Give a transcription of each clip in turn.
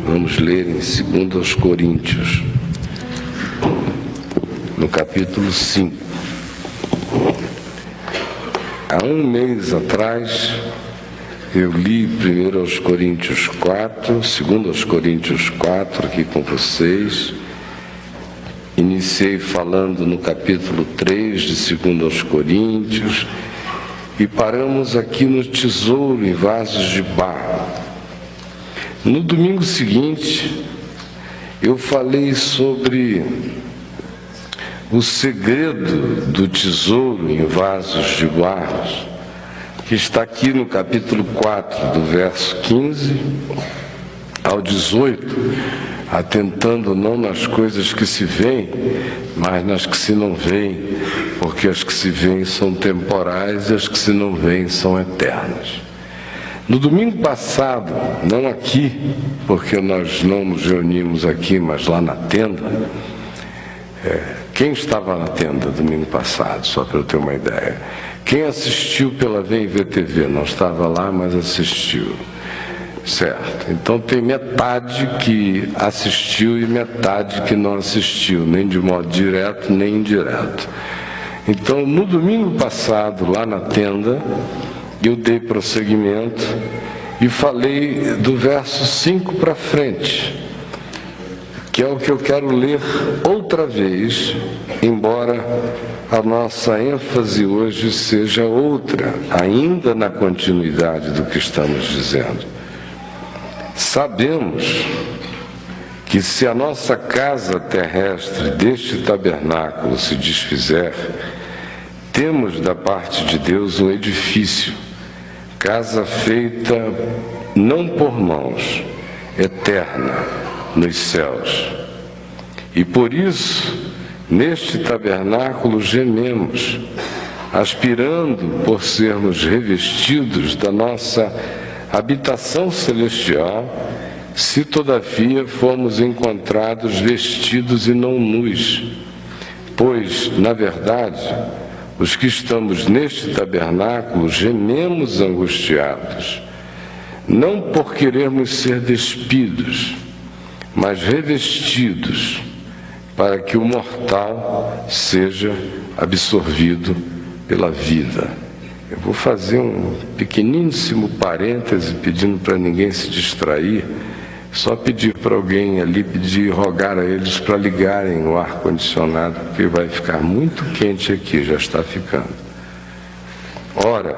Vamos ler em 2 Coríntios, no capítulo 5. Há um mês atrás, eu li 1 Coríntios 4, 2 Coríntios 4 aqui com vocês. Iniciei falando no capítulo 3 de 2 Coríntios e paramos aqui no tesouro em vasos de barro. No domingo seguinte, eu falei sobre o segredo do tesouro em vasos de barro, que está aqui no capítulo 4, do verso 15 ao 18, atentando não nas coisas que se veem, mas nas que se não veem, porque as que se veem são temporais e as que se não veem são eternas. No domingo passado, não aqui, porque nós não nos reunimos aqui, mas lá na tenda, quem estava na tenda domingo passado, só para eu ter uma ideia? Quem assistiu pela VMVTV? Não estava lá, mas assistiu. Certo. Então tem metade que assistiu e metade que não assistiu, nem de modo direto, nem indireto. Então, no domingo passado, lá na tenda, eu dei prosseguimento e falei do verso 5 para frente, que é o que eu quero ler outra vez, embora a nossa ênfase hoje seja outra, ainda na continuidade do que estamos dizendo. Sabemos que se a nossa casa terrestre deste tabernáculo se desfizer, temos da parte de Deus um edifício, casa feita não por mãos, eterna nos céus. E por isso, neste tabernáculo gememos, aspirando por sermos revestidos da nossa habitação celestial, se todavia formos encontrados vestidos e não nus. Pois, na verdade, os que estamos neste tabernáculo gememos angustiados, não por querermos ser despidos, mas revestidos, para que o mortal seja absorvido pela vida. Eu vou fazer um pequeníssimo parêntese, pedindo para ninguém se distrair, só pedir para alguém ali, rogar a eles para ligarem o ar-condicionado, porque vai ficar muito quente aqui, já está ficando. Ora,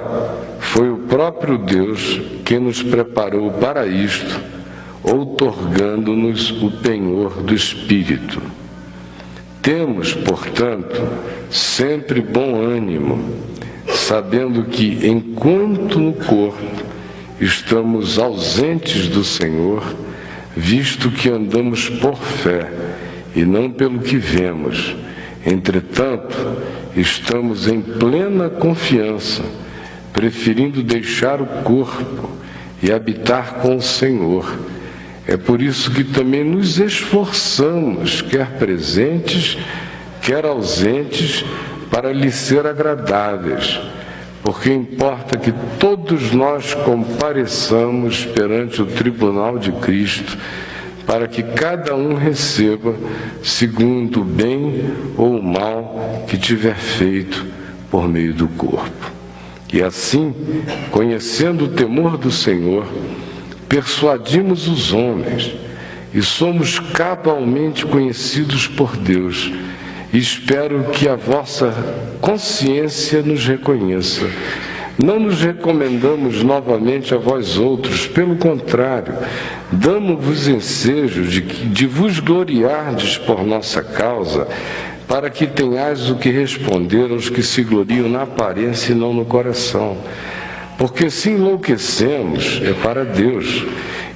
foi o próprio Deus quem nos preparou para isto, outorgando-nos o penhor do Espírito. Temos, portanto, sempre bom ânimo, sabendo que, enquanto no corpo estamos ausentes do Senhor, visto que andamos por fé e não pelo que vemos, entretanto, estamos em plena confiança, preferindo deixar o corpo e habitar com o Senhor. É por isso que também nos esforçamos, quer presentes, quer ausentes, para lhe ser agradáveis, porque importa que todos nós compareçamos perante o tribunal de Cristo, para que cada um receba segundo o bem ou o mal que tiver feito por meio do corpo. E assim, conhecendo o temor do Senhor, persuadimos os homens e somos cabalmente conhecidos por Deus. E espero que a vossa consciência nos reconheça. Não nos recomendamos novamente a vós outros, pelo contrário, damos-vos ensejo de vos gloriardes por nossa causa, para que tenhais o que responder aos que se gloriam na aparência e não no coração. Porque se enlouquecemos, é para Deus,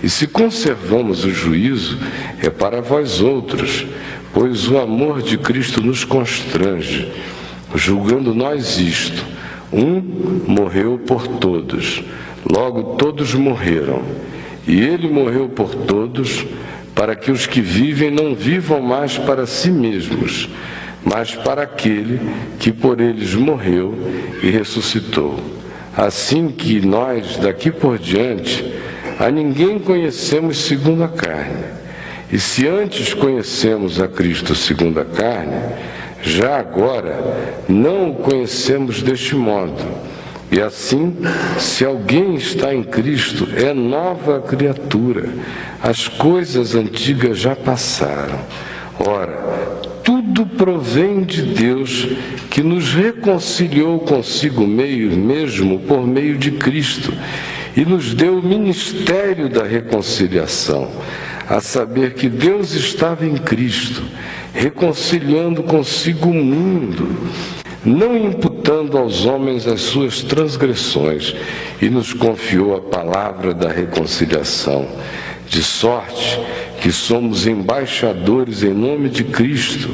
e se conservamos o juízo, é para vós outros, pois o amor de Cristo nos constrange, julgando nós isto: um morreu por todos, logo todos morreram, e ele morreu por todos, para que os que vivem não vivam mais para si mesmos, mas para aquele que por eles morreu e ressuscitou. Assim que nós, daqui por diante, a ninguém conhecemos segundo a carne. E se antes conhecemos a Cristo segundo a carne, já agora não o conhecemos deste modo. E assim, se alguém está em Cristo, é nova criatura. As coisas antigas já passaram. Ora, tudo provém de Deus, que nos reconciliou consigo mesmo por meio de Cristo, e nos deu o ministério da reconciliação, a saber que Deus estava em Cristo, reconciliando consigo o mundo, não imputando aos homens as suas transgressões, e nos confiou a palavra da reconciliação, de sorte que somos embaixadores em nome de Cristo,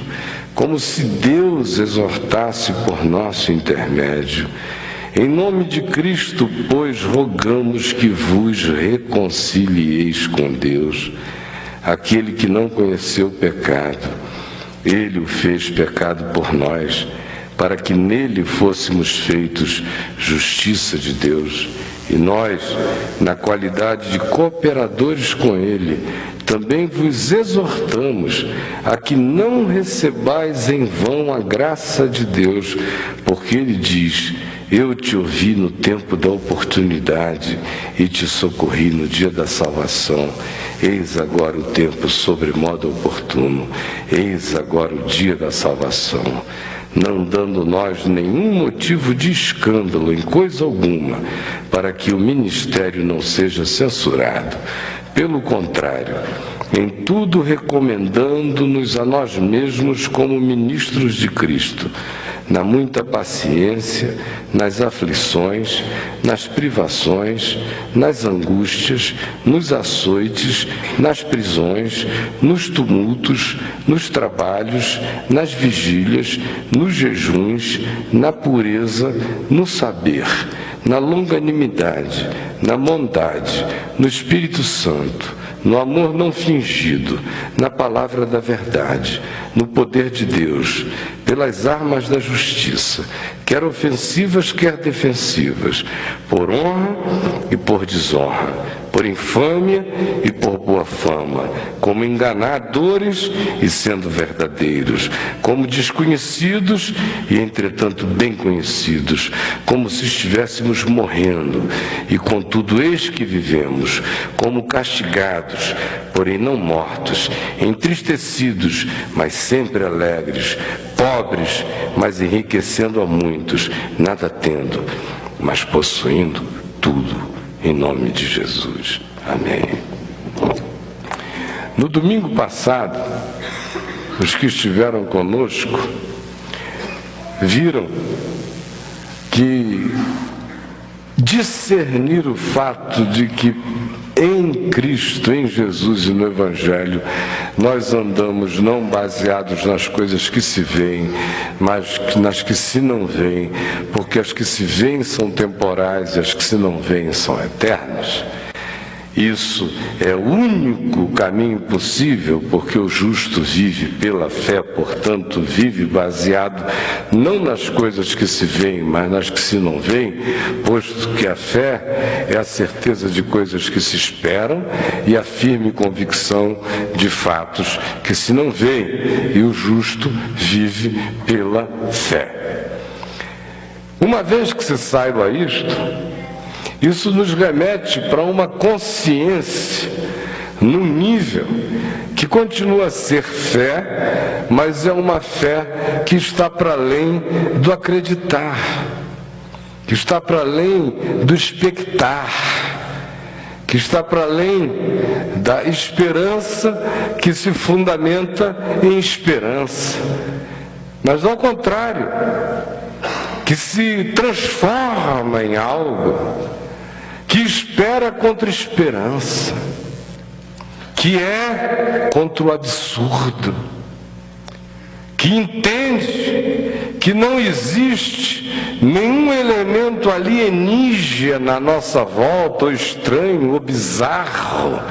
como se Deus exortasse por nosso intermédio. Em nome de Cristo, pois, rogamos que vos reconcilieis com Deus. Aquele que não conheceu o pecado, Ele o fez pecado por nós, para que nele fôssemos feitos justiça de Deus. E nós, na qualidade de cooperadores com Ele, também vos exortamos a que não recebais em vão a graça de Deus, porque Ele diz: eu te ouvi no tempo da oportunidade e te socorri no dia da salvação. Eis agora o tempo sobremodo oportuno, eis agora o dia da salvação. Não dando nós nenhum motivo de escândalo em coisa alguma, para que o ministério não seja censurado. Pelo contrário, em tudo recomendando-nos a nós mesmos como ministros de Cristo, na muita paciência, nas aflições, nas privações, nas angústias, nos açoites, nas prisões, nos tumultos, nos trabalhos, nas vigílias, nos jejuns, na pureza, no saber, na longanimidade, na bondade, no Espírito Santo, no amor não fingido, na palavra da verdade, no poder de Deus, pelas armas da justiça, quer ofensivas, quer defensivas, por honra e por desonra, por infâmia e por boa fama, como enganadores e sendo verdadeiros, como desconhecidos e entretanto bem conhecidos, como se estivéssemos morrendo, e contudo eis que vivemos, como castigados, porém não mortos, entristecidos, mas sempre alegres, pobres, mas enriquecendo a muitos, nada tendo, mas possuindo tudo. Em nome de Jesus. Amém. No domingo passado, os que estiveram conosco viram que discernir o fato de que em Cristo, em Jesus e no Evangelho, nós andamos não baseados nas coisas que se veem, mas nas que se não veem, porque as que se veem são temporais e as que se não veem são eternas. Isso é o único caminho possível, porque o justo vive pela fé, portanto, vive baseado não nas coisas que se veem, mas nas que se não veem, posto que a fé é a certeza de coisas que se esperam e a firme convicção de fatos que se não veem, e o justo vive pela fé. Uma vez que se saiba isto, isso nos remete para uma consciência num nível que continua a ser fé, mas é uma fé que está para além do acreditar, que está para além do expectar, que está para além da esperança que se fundamenta em esperança, mas ao contrário, que se transforma em algo que espera contra esperança, que é contra o absurdo, que entende que não existe nenhum elemento alienígena à nossa volta, ou estranho, ou bizarro,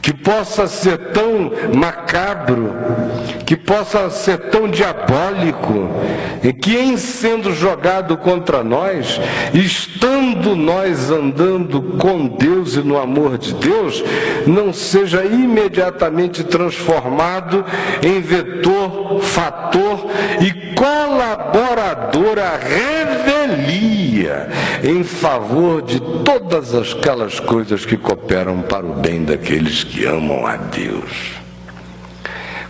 que possa ser tão macabro, que possa ser tão diabólico, e que em sendo jogado contra nós, estando nós andando com Deus e no amor de Deus, não seja imediatamente transformado em vetor, fator e colaborador à revelia em favor de todas aquelas coisas que cooperam para o bem daqueles que amam a Deus.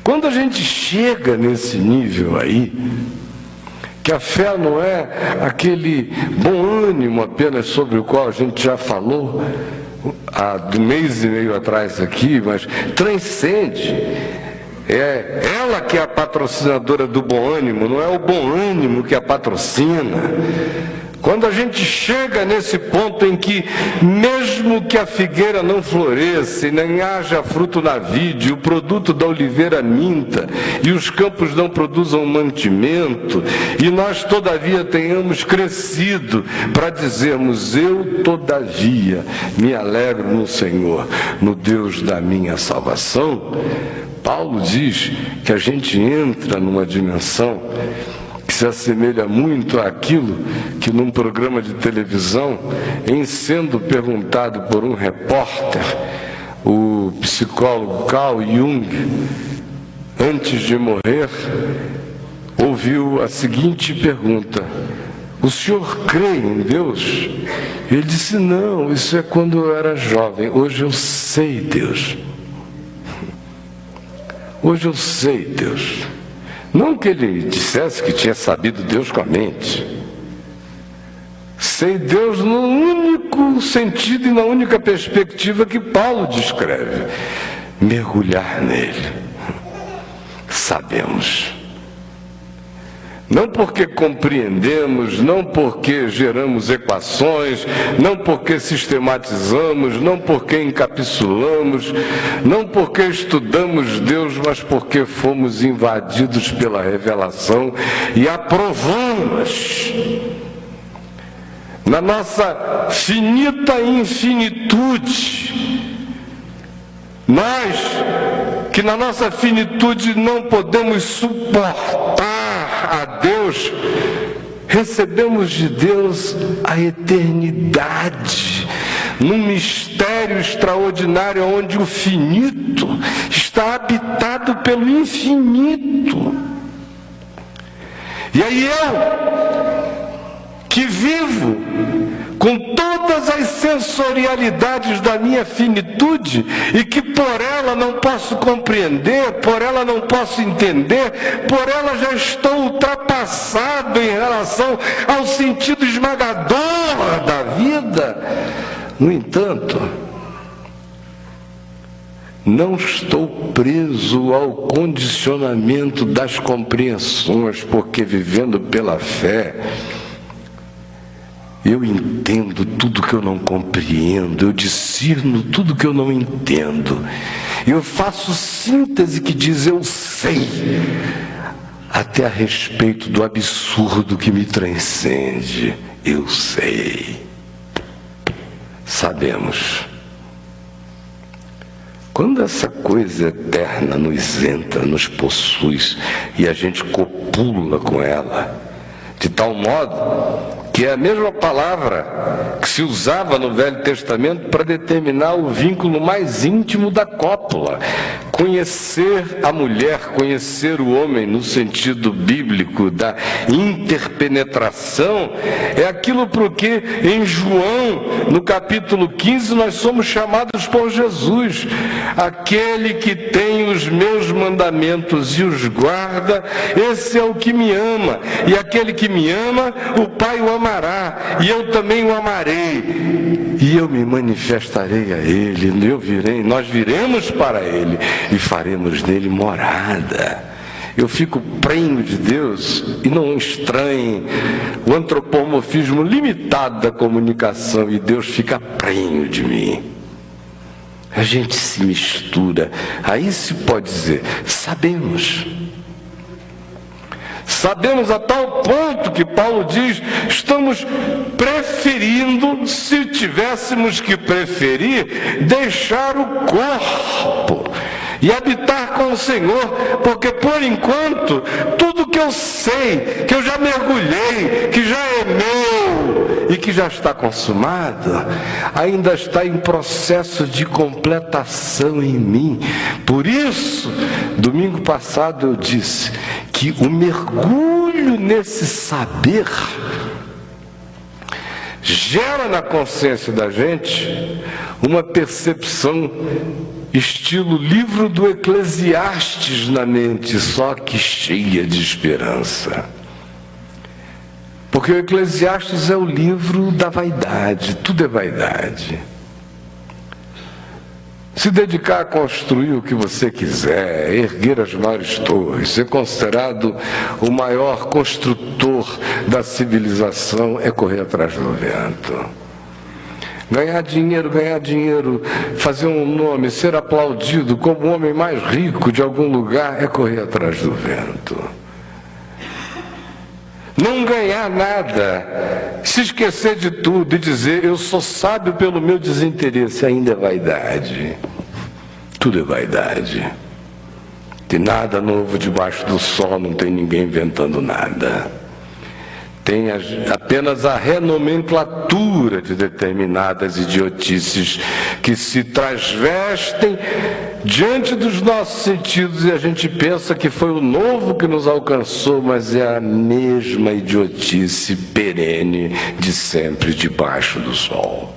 Quando a gente chega nesse nível aí, que a fé não é aquele bom ânimo apenas sobre o qual a gente já falou há um mês e meio atrás aqui, mas transcende. É ela que é a patrocinadora do bom ânimo, não é o bom ânimo que a patrocina. Quando a gente chega nesse ponto em que, mesmo que a figueira não floresça e nem haja fruto na vide, o produto da oliveira minta, e os campos não produzam mantimento, e nós todavia tenhamos crescido para dizermos: eu todavia me alegro no Senhor, no Deus da minha salvação, Paulo diz que a gente entra numa dimensão que se assemelha muito àquilo que num programa de televisão, em sendo perguntado por um repórter, o psicólogo Carl Jung, antes de morrer, ouviu a seguinte pergunta: o senhor crê em Deus? Ele disse: não, isso é quando eu era jovem, hoje eu sei Deus. Hoje eu sei Deus. Não que ele dissesse que tinha sabido Deus com a mente. Sei Deus no único sentido e na única perspectiva que Paulo descreve: mergulhar nele. Sabemos. Não porque compreendemos, não porque geramos equações, não porque sistematizamos, não porque encapsulamos, não porque estudamos Deus, mas porque fomos invadidos pela revelação e aprovamos na nossa finita infinitude. Nós, que na nossa finitude não podemos suportar a Deus, recebemos de Deus a eternidade, num mistério extraordinário onde o finito está habitado pelo infinito. E aí que vivo com todas as sensorialidades da minha finitude e que por ela não posso compreender, por ela não posso entender, por ela já estou ultrapassado em relação ao sentido esmagador da vida. No entanto, não estou preso ao condicionamento das compreensões, porque vivendo pela fé, eu entendo tudo que eu não compreendo, eu discerno tudo que eu não entendo, eu faço síntese que diz eu sei, até a respeito do absurdo que me transcende. Eu sei. Sabemos. Quando essa coisa eterna nos entra, nos possui, e a gente copula com ela, de tal modo que é a mesma palavra que se usava no Velho Testamento para determinar o vínculo mais íntimo da cópula. Conhecer a mulher, conhecer o homem no sentido bíblico da interpenetração, é aquilo para o que em João, no capítulo 15, nós somos chamados por Jesus: aquele que tem os meus mandamentos e os guarda, esse é o que me ama, e aquele que me ama, o Pai o amará, e eu também o amarei, e eu me manifestarei a ele, nós viremos para ele e faremos nele morada. Eu fico prenho de Deus e não estranhe o antropomorfismo limitado da comunicação, e Deus fica prenho de mim. A gente se mistura. Aí se pode dizer: sabemos. Sabemos a tal ponto que Paulo diz, estamos preferindo, se tivéssemos que preferir, deixar o corpo e habitar com o Senhor, porque por enquanto, tudo que eu sei, que eu já mergulhei, que já é meu e que já está consumado, ainda está em processo de completação em mim. Por isso, domingo passado eu disse que o mergulho nesse saber gera na consciência da gente uma percepção estilo livro do Eclesiastes na mente, só que cheia de esperança. Porque o Eclesiastes é o livro da vaidade, tudo é vaidade. Se dedicar a construir o que você quiser, erguer as maiores torres, ser considerado o maior construtor da civilização é correr atrás do vento. Ganhar dinheiro, fazer um nome, ser aplaudido como o homem mais rico de algum lugar é correr atrás do vento. Não ganhar nada, se esquecer de tudo e dizer eu sou sábio pelo meu desinteresse, ainda é vaidade. Tudo é vaidade. Tem nada novo debaixo do sol, não tem ninguém inventando nada. Tem apenas a renomenclatura de determinadas idiotices que se transvestem diante dos nossos sentidos e a gente pensa que foi o novo que nos alcançou, mas é a mesma idiotice perene de sempre debaixo do sol.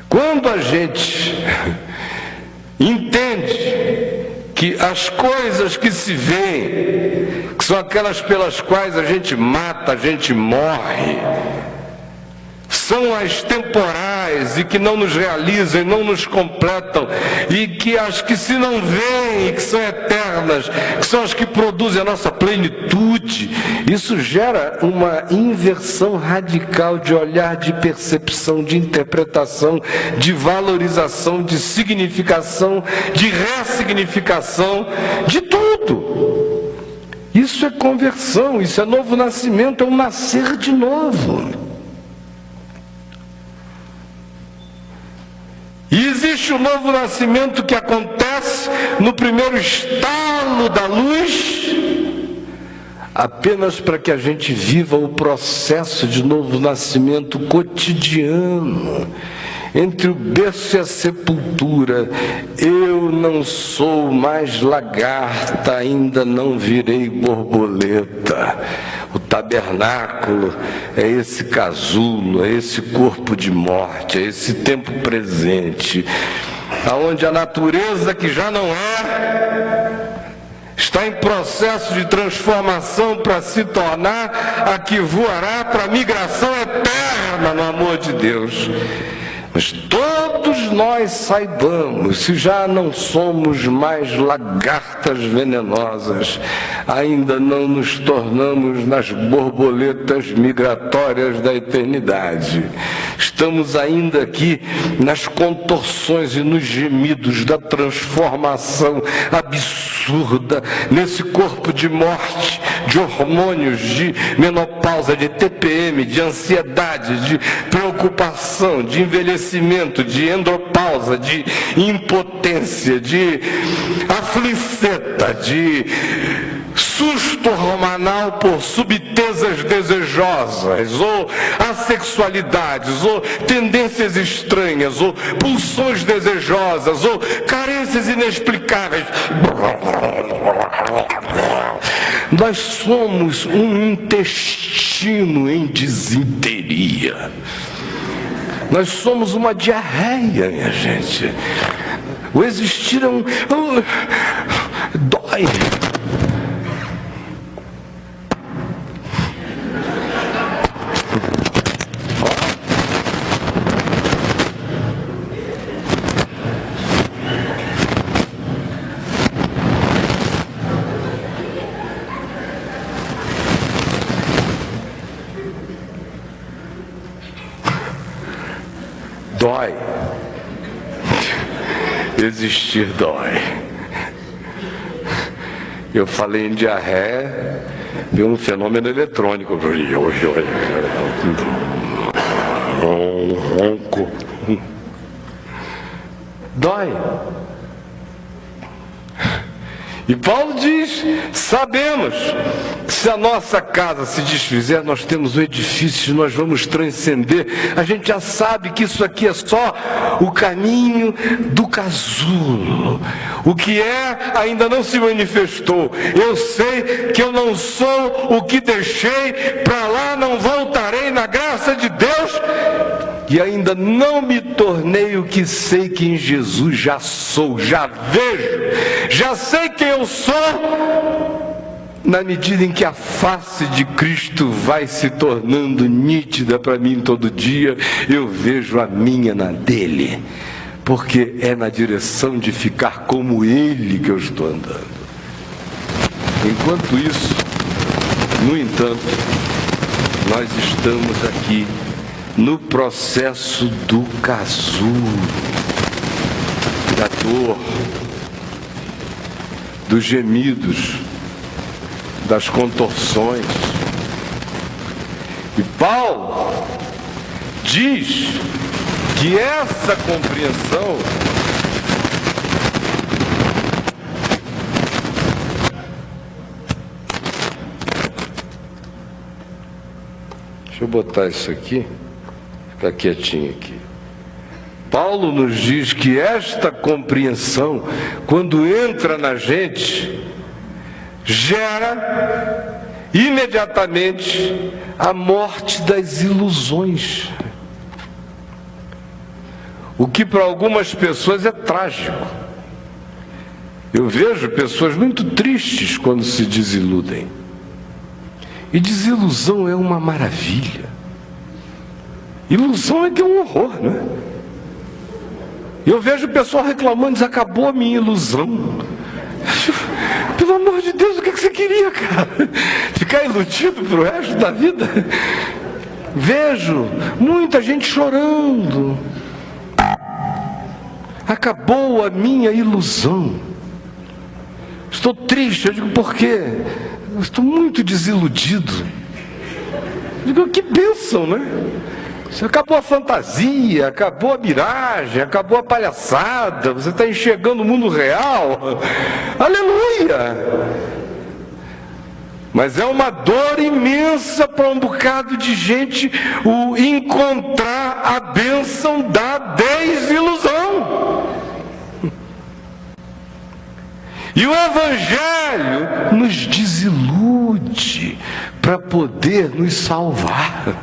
Quando a gente entende que as coisas que se veem, que são aquelas pelas quais a gente mata, a gente morre, são as temporais e que não nos realizam e não nos completam, e que as que se não veem, que são eternas, que são as que produzem a nossa plenitude, isso gera uma inversão radical de olhar, de percepção, de interpretação, de valorização, de significação, de ressignificação, de tudo. Isso é conversão, isso é novo nascimento, é um nascer de novo. E existe o novo nascimento que acontece no primeiro estalo da luz, apenas para que a gente viva o processo de novo nascimento cotidiano, entre o berço e a sepultura. Eu não sou mais lagarta, ainda não virei borboleta. O tabernáculo é esse casulo, é esse corpo de morte, é esse tempo presente, aonde a natureza que já não é, está em processo de transformação para se tornar a que voará para a migração eterna no amor de Deus. Mas todos nós saibamos, se já não somos mais lagartas venenosas, ainda não nos tornamos nas borboletas migratórias da eternidade. Estamos ainda aqui nas contorções e nos gemidos da transformação absurda, nesse corpo de morte, de hormônios, de menopausa, de TPM, de ansiedade, de preocupação, de envelhecimento, de andropausa, de impotência, de afliceta, de susto hormonal por subtezas desejosas, ou assexualidades, ou tendências estranhas, ou pulsões desejosas, ou carências inexplicáveis. Nós somos um intestino em desinteria. Nós somos uma diarreia, minha gente. O existir é dói. Dói. Existir dói. Eu falei em diarreia, veio um fenômeno eletrônico. Ronco. Dói. E Paulo diz: sabemos que se a nossa casa se desfizer, nós temos um edifício, nós vamos transcender. A gente já sabe que isso aqui é só o caminho do casulo. O que é ainda não se manifestou. Eu sei que eu não sou o que deixei, para lá não voltarei na graça de Deus. E ainda não me tornei o que sei que em Jesus já sou, já vejo, já sei quem eu sou, na medida em que a face de Cristo vai se tornando nítida para mim todo dia, eu vejo a minha na dele, porque é na direção de ficar como Ele que eu estou andando. Enquanto isso, no entanto, nós estamos aqui no processo do casulo, da dor, dos gemidos, das contorções. E Paulo diz que essa compreensão deixa eu botar isso aqui, ficar quietinho aqui. Paulo nos diz que esta compreensão, quando entra na gente, gera imediatamente a morte das ilusões. O que para algumas pessoas é trágico. Eu vejo pessoas muito tristes quando se desiludem. E desilusão é uma maravilha. Ilusão é que é um horror, né? Eu vejo o pessoal reclamando, diz: acabou a minha ilusão. Pelo amor de Deus, o que você queria, cara? Ficar iludido pro resto da vida? Vejo muita gente chorando. Acabou a minha ilusão. Estou triste. Eu digo: por quê? Eu estou muito desiludido. Eu digo: que bênção, né? Acabou a fantasia, acabou a miragem, acabou a palhaçada, você está enxergando o mundo real. Aleluia! Mas é uma dor imensa para um bocado de gente o encontrar a bênção da desilusão. E o Evangelho nos desilude para poder nos salvar.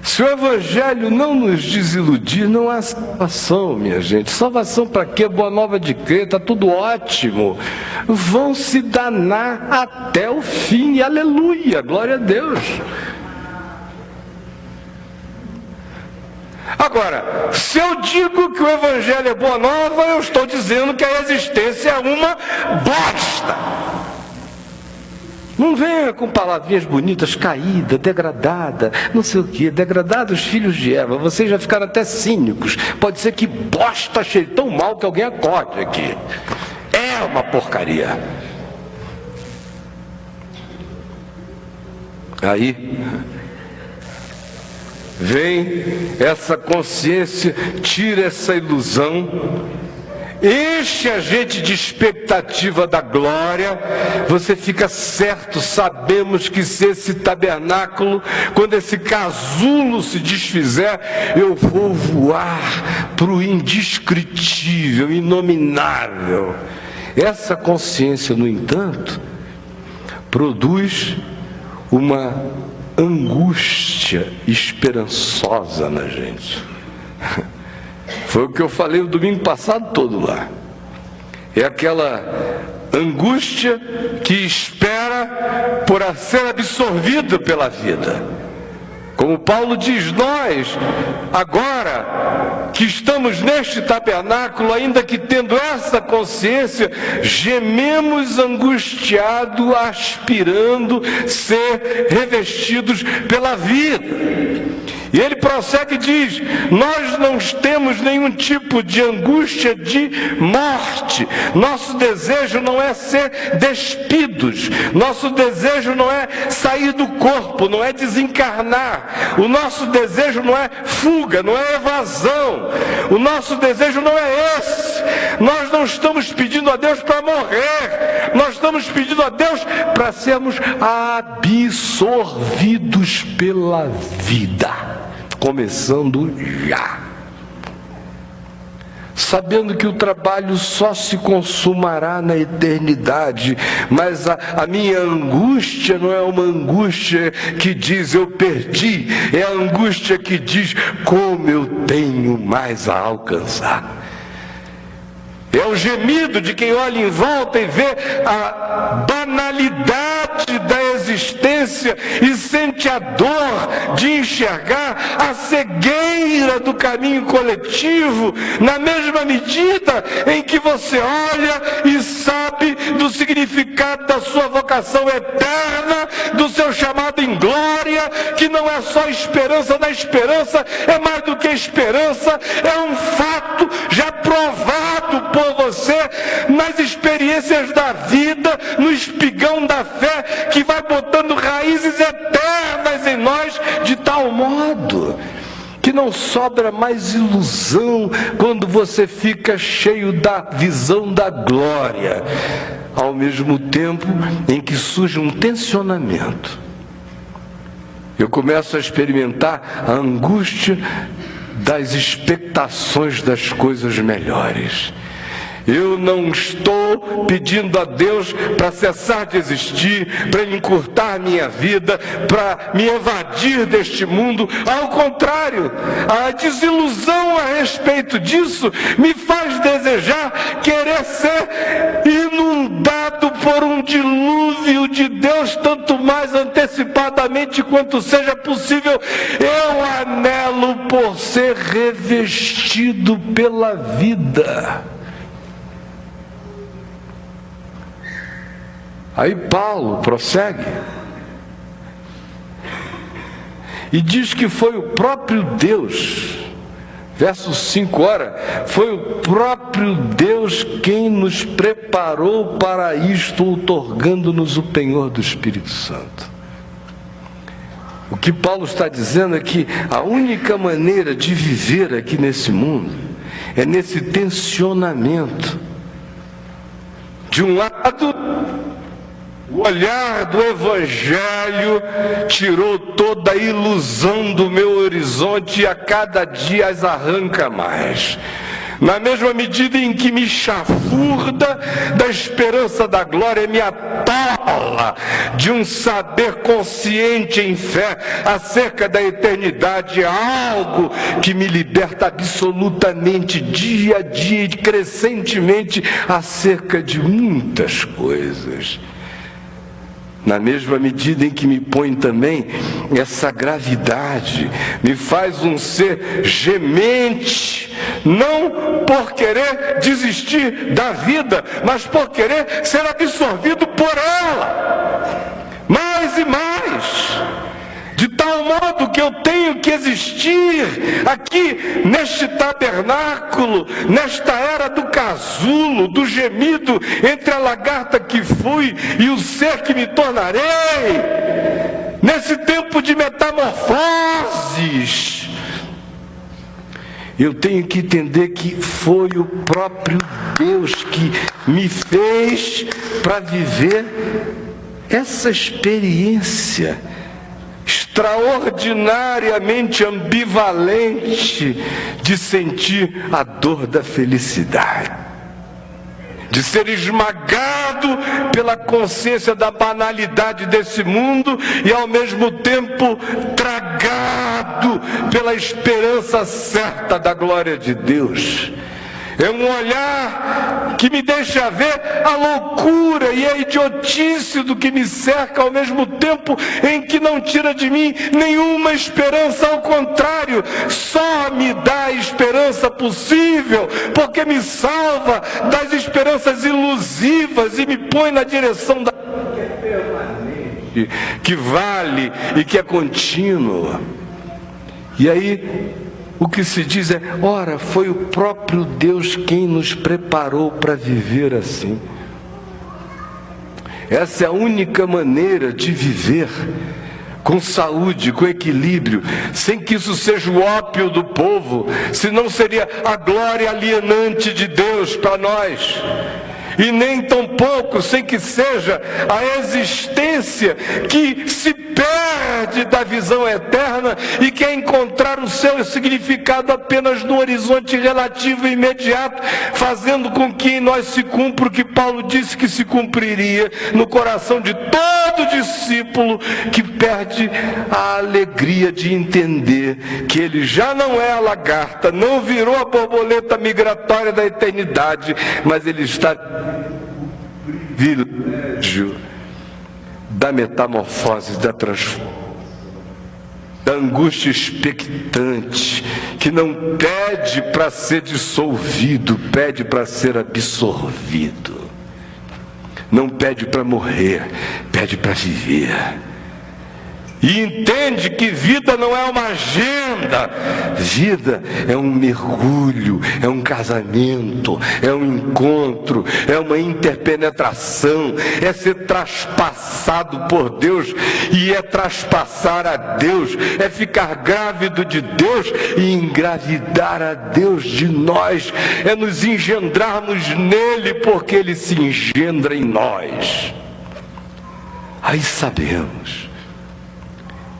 Se o Evangelho não nos desiludir, não há salvação, minha gente. Salvação para quê? Boa nova de crer, está tudo ótimo. Vão se danar até o fim, e aleluia, glória a Deus. Agora, se eu digo que o Evangelho é boa nova, eu estou dizendo que a existência é uma bosta. Não venha com palavrinhas bonitas, caída, degradada, não sei o que, degradados filhos de Eva. Vocês já ficaram até cínicos. Pode ser que bosta cheire tão mal que alguém acorde aqui. É uma porcaria. Aí vem essa consciência, tira essa ilusão, enche a gente de expectativa da glória. Você fica certo, sabemos que se esse tabernáculo, quando esse casulo se desfizer, eu vou voar para o indescritível, inominável. Essa consciência, no entanto, produz uma angústia esperançosa na gente. Foi o que eu falei o domingo passado todo lá. É aquela angústia que espera por ser absorvida pela vida. Como Paulo diz, nós, agora que estamos neste tabernáculo, ainda que tendo essa consciência, gememos angustiado, aspirando ser revestidos pela vida. E ele prossegue e diz: nós não temos nenhum tipo de angústia de morte. Nosso desejo não é ser despidos. Nosso desejo não é sair do corpo, não é desencarnar. O nosso desejo não é fuga, não é evasão. O nosso desejo não é esse. Nós não estamos pedindo a Deus para morrer. Nós estamos pedindo a Deus para sermos absorvidos pela vida, começando já, sabendo que o trabalho só se consumará na eternidade. Mas a minha angústia não é uma angústia que diz eu perdi, é a angústia que diz como eu tenho mais a alcançar. É o gemido de quem olha em volta e vê a banalidade da existência e sente a dor de enxergar a cegueira do caminho coletivo, na mesma medida em que você olha e sabe do significado da sua vocação eterna, do seu chamado em glória, que não é só esperança da esperança, é mais do que esperança, é um fato já provado por você nas experiências da vida, no espigão da fé que vai botando raízes eternas em nós, de tal modo que não sobra mais ilusão quando você fica cheio da visão da glória, ao mesmo tempo em que surge um tensionamento. Eu começo a experimentar a angústia das expectações das coisas melhores. Eu não estou pedindo a Deus para cessar de existir, para encurtar minha vida, para me evadir deste mundo. Ao contrário, a desilusão a respeito disso me faz desejar querer ser inundado por um dilúvio de Deus, tanto mais antecipadamente quanto seja possível. Eu anelo por ser revestido pela vida. Aí Paulo prossegue e diz que foi o próprio Deus, verso 5, ora, foi o próprio Deus quem nos preparou para isto, outorgando-nos o penhor do Espírito Santo. O que Paulo está dizendo é que a única maneira de viver aqui nesse mundo é nesse tensionamento. De um lado, o olhar do Evangelho tirou toda a ilusão do meu horizonte e a cada dia as arranca mais. Na mesma medida em que me chafurda da esperança da glória, me atola de um saber consciente em fé acerca da eternidade, algo que me liberta absolutamente, dia a dia e crescentemente, acerca de muitas coisas. Na mesma medida em que me põe também essa gravidade, me faz um ser gemente, não por querer desistir da vida, mas por querer ser absorvido por ela, mais e mais, de tal modo que eu tenho que existir aqui neste tabernáculo, nesta era do casulo, do gemido entre a lagarta que fui e o ser que me tornarei, nesse tempo de metamorfoses. Eu tenho que entender que foi o próprio Deus que me fez para viver essa experiência extraordinariamente ambivalente de sentir a dor da felicidade, de ser esmagado pela consciência da banalidade desse mundo e ao mesmo tempo tragado pela esperança certa da glória de Deus. É um olhar que me deixa ver a loucura e a idiotice do que me cerca, ao mesmo tempo em que não tira de mim nenhuma esperança, ao contrário, só me dá a esperança possível, porque me salva das esperanças ilusivas e me põe na direção da que é permanente, que vale e que é contínua. E aí, o que se diz é: ora, foi o próprio Deus quem nos preparou para viver assim. Essa é a única maneira de viver com saúde, com equilíbrio, sem que isso seja o ópio do povo, senão seria a glória alienante de Deus para nós. E nem tampouco sem que seja a existência que se perde da visão eterna e quer encontrar o seu significado apenas no horizonte relativo e imediato, fazendo com que em nós se cumpra o que Paulo disse que se cumpriria no coração de todo discípulo que perde a alegria de entender que ele já não é a lagarta, não virou a borboleta migratória da eternidade, mas ele está privilégio da metamorfose, da transformação, da angústia expectante, que não pede para ser dissolvido, pede para ser absorvido. Não pede para morrer, pede para viver. E entende que vida não é uma agenda, vida é um mergulho, é um casamento, é um encontro, é uma interpenetração, é ser traspassado por Deus, e é traspassar a Deus, é ficar grávido de Deus e engravidar a Deus de nós, é nos engendrarmos nele, porque ele se engendra em nós. Aí sabemos.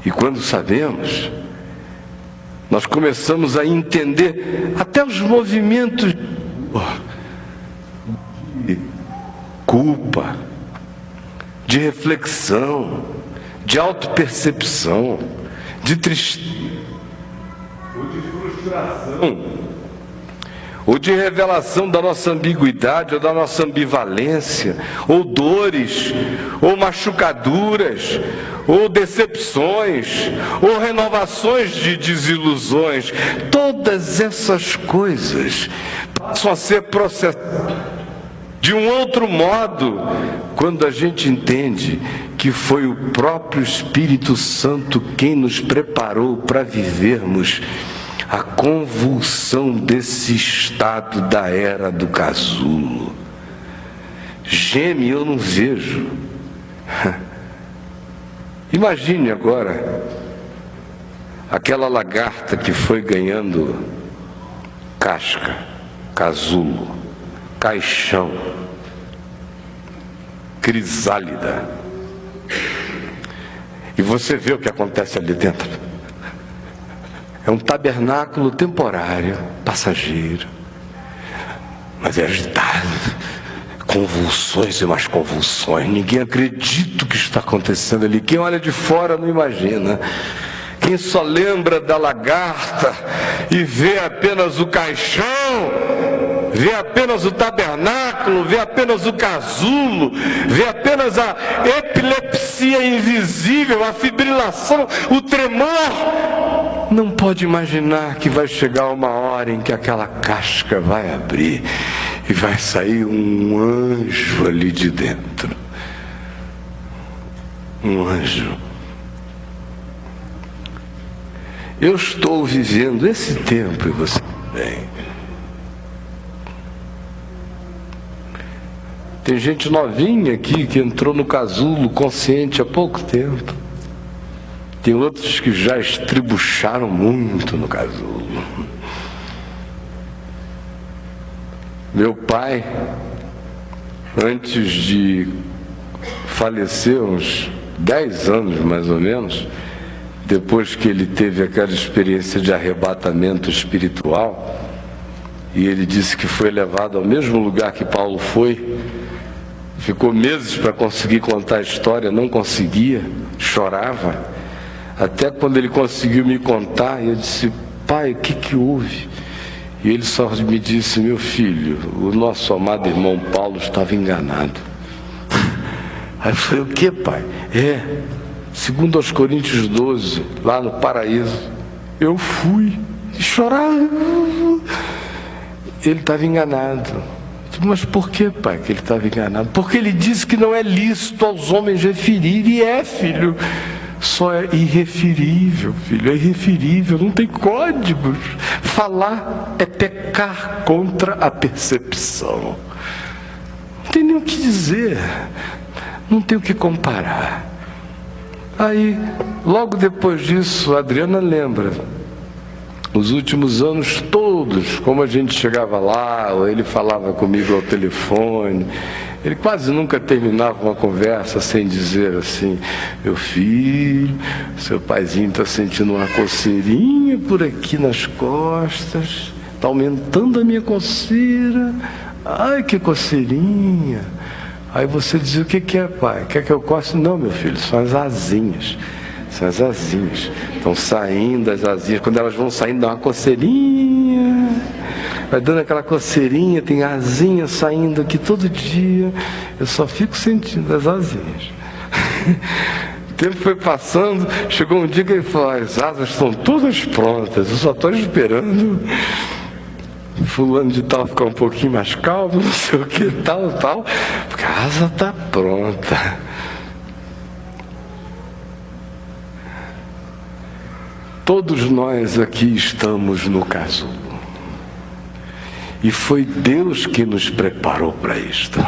E quando sabemos, nós começamos a entender até os movimentos de culpa, de reflexão, de autopercepção, de tristeza, ou de frustração, ou de revelação da nossa ambiguidade, ou da nossa ambivalência, ou dores, ou machucaduras, ou decepções, ou renovações de desilusões. Todas essas coisas passam a ser processadas de um outro modo quando a gente entende que foi o próprio Espírito Santo quem nos preparou para vivermos a convulsão desse estado da era do casulo. Geme, eu não vejo. Imagine agora aquela lagarta que foi ganhando casca, casulo, caixão, crisálida. E você vê o que acontece ali dentro. É um tabernáculo temporário, passageiro, mas é agitado, convulsões e mais convulsões. Ninguém acredita o que está acontecendo ali. Quem olha de fora não imagina. Quem só lembra da lagarta e vê apenas o caixão, vê apenas o tabernáculo, vê apenas o casulo, vê apenas a epilepsia invisível, a fibrilação, o tremor, não pode imaginar que vai chegar uma hora em que aquela casca vai abrir e vai sair um anjo ali de dentro. Um anjo. Eu estou vivendo esse tempo, e você também. Tem gente novinha aqui que entrou no casulo consciente há pouco tempo. Tem outros que já estribucharam muito no casulo. Meu pai, antes de falecer, uns 10 anos mais ou menos, depois que ele teve aquela experiência de arrebatamento espiritual, e ele disse que foi levado ao mesmo lugar que Paulo foi, ficou meses para conseguir contar a história, não conseguia, chorava, até quando ele conseguiu me contar, eu disse: pai, o que houve? E ele só me disse: meu filho, o nosso amado irmão Paulo estava enganado. Aí eu falei: o que, pai? Segundo aos Coríntios 12, lá no paraíso, eu fui e chorava. Ele estava enganado. Eu disse: mas por que, pai, que ele estava enganado? Porque ele disse que não é lícito aos homens referir, e filho. só é irreferível, filho, é irreferível, não tem códigos. Falar é pecar contra a percepção. Não tem nem o que dizer, não tem o que comparar. Aí, logo depois disso, a Adriana lembra, os últimos anos todos, como a gente chegava lá, ou ele falava comigo ao telefone, ele quase nunca terminava uma conversa sem dizer assim: meu filho, seu paizinho está sentindo uma coceirinha por aqui nas costas, está aumentando a minha coceira, ai que coceirinha. Aí você dizia: o que é, pai? Quer que eu coce? Não, meu filho, são as asinhas. São as asinhas. Estão saindo as asinhas. Quando elas vão saindo, dá uma coceirinha. Vai dando aquela coceirinha, tem asinha saindo aqui todo dia. Eu só fico sentindo as asinhas. O tempo foi passando, chegou um dia que ele falou: as asas estão todas prontas, eu só estou esperando fulano de tal ficar um pouquinho mais calmo, não sei o que, tal, porque a asa está pronta. Todos nós aqui estamos no casulo. E foi Deus que nos preparou para isto.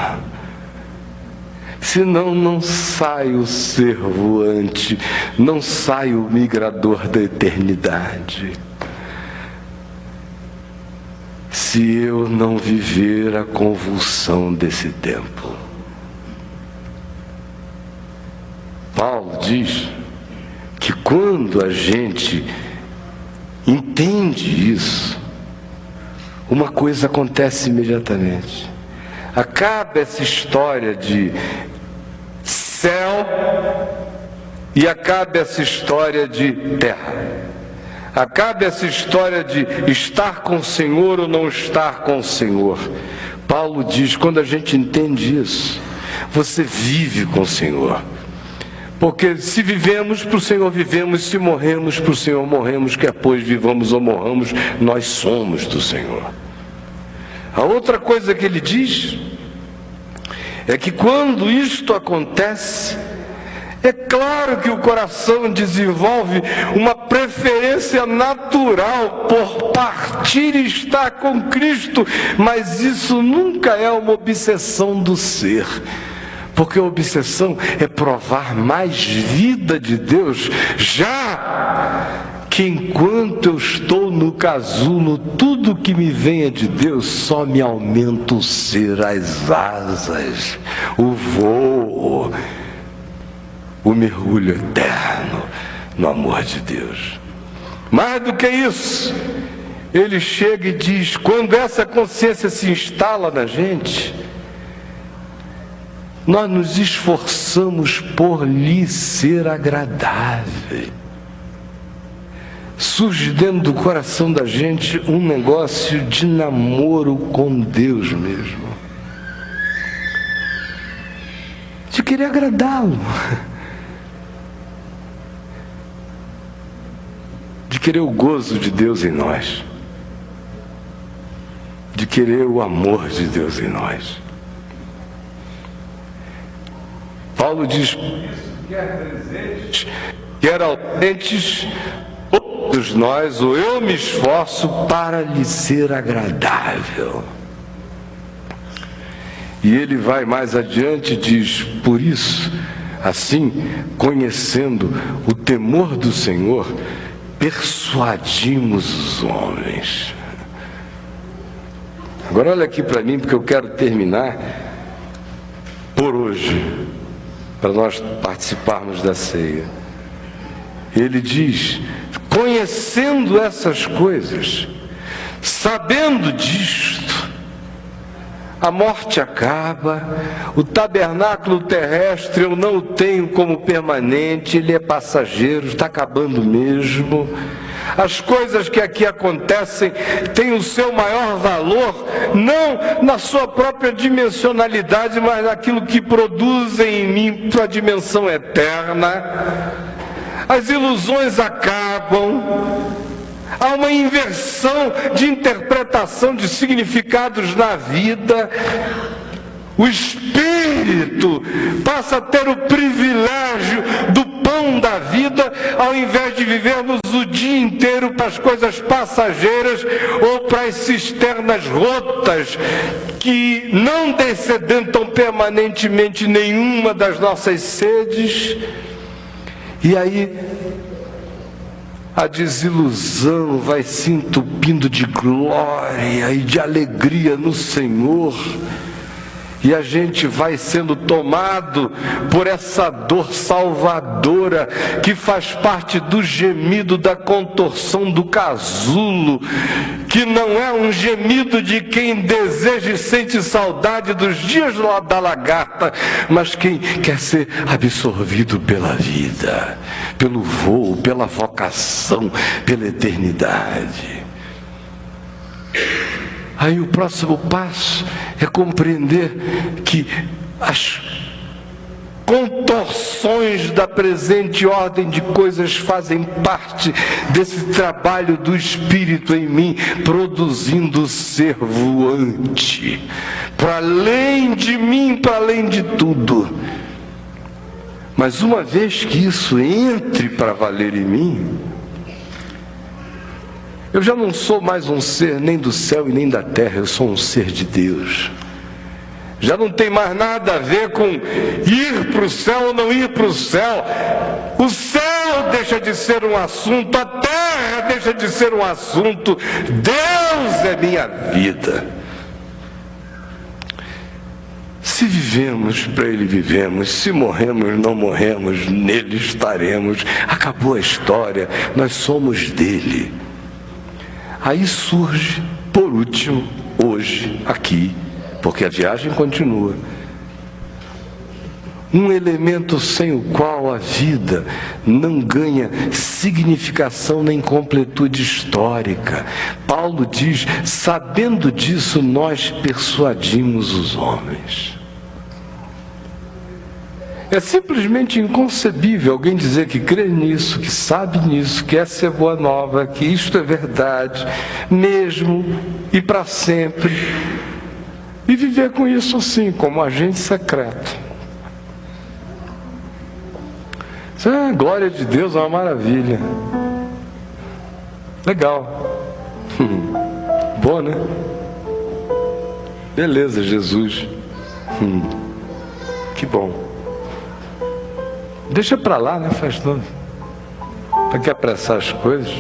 Senão não sai o ser voante, não sai o migrador da eternidade. Se eu não viver a convulsão desse tempo. Paulo diz que quando a gente entende isso, uma coisa acontece imediatamente. Acaba essa história de céu e acaba essa história de terra. Acaba essa história de estar com o Senhor ou não estar com o Senhor. Paulo diz: quando a gente entende isso, você vive com o Senhor. Porque se vivemos, para o Senhor vivemos, se morremos, para o Senhor morremos, quer pois vivamos ou morramos, nós somos do Senhor. A outra coisa que ele diz é que quando isto acontece, é claro que o coração desenvolve uma preferência natural por partir e estar com Cristo, mas isso nunca é uma obsessão do ser. Porque a obsessão é provar mais vida de Deus, já que enquanto eu estou no casulo, tudo que me venha de Deus só me aumenta o ser, as asas, o voo, o mergulho eterno no amor de Deus. Mais do que isso, ele chega e diz: quando essa consciência se instala na gente, nós nos esforçamos por lhe ser agradável. Surge dentro do coração da gente um negócio de namoro com Deus mesmo, de querer agradá-lo, de querer o gozo de Deus em nós, de querer o amor de Deus em nós. Paulo diz: quer presentes, quer ausentes, todos nós, ou eu me esforço para lhe ser agradável. E ele vai mais adiante e diz: por isso, assim, conhecendo o temor do Senhor, persuadimos os homens. Agora olha aqui para mim, porque eu quero terminar por hoje, para nós participarmos da ceia. Ele diz: conhecendo essas coisas, sabendo disto, a morte acaba, o tabernáculo terrestre eu não o tenho como permanente, ele é passageiro, está acabando mesmo. As coisas que aqui acontecem têm o seu maior valor, não na sua própria dimensionalidade, mas naquilo que produzem em mim para a dimensão eterna. As ilusões acabam, há uma inversão de interpretação de significados na vida. O Espírito passa a ter o privilégio do pão da vida, ao invés de vivermos o dia inteiro para as coisas passageiras ou para as cisternas rotas que não descedentam permanentemente nenhuma das nossas sedes. E aí a desilusão vai se entupindo de glória e de alegria no Senhor. E a gente vai sendo tomado por essa dor salvadora que faz parte do gemido da contorção do casulo, que não é um gemido de quem deseja e sente saudade dos dias da lagarta, mas quem quer ser absorvido pela vida, pelo voo, pela vocação, pela eternidade. Aí o próximo passo é compreender que as contorções da presente ordem de coisas fazem parte desse trabalho do Espírito em mim, produzindo ser voante, para além de mim, para além de tudo. Mas uma vez que isso entre para valer em mim, eu já não sou mais um ser nem do céu e nem da terra, eu sou um ser de Deus. Já não tem mais nada a ver com ir para o céu ou não ir para o céu. O céu deixa de ser um assunto, a terra deixa de ser um assunto. Deus é minha vida. Se vivemos, para Ele vivemos. Se morremos, não morremos, nele estaremos. Acabou a história, nós somos dele. Aí surge, por último, hoje, aqui, porque a viagem continua, um elemento sem o qual a vida não ganha significação nem completude histórica. Paulo diz: sabendo disso, nós persuadimos os homens. É simplesmente inconcebível alguém dizer que crê nisso, que sabe nisso, que essa é boa nova, que isto é verdade, mesmo e para sempre, e viver com isso assim, como agente secreto. Isso é a glória de Deus, é uma maravilha. Legal. Bom, né? Beleza, Jesus. Que bom. Deixa pra lá, né? Faz tudo. Para que apressar as coisas?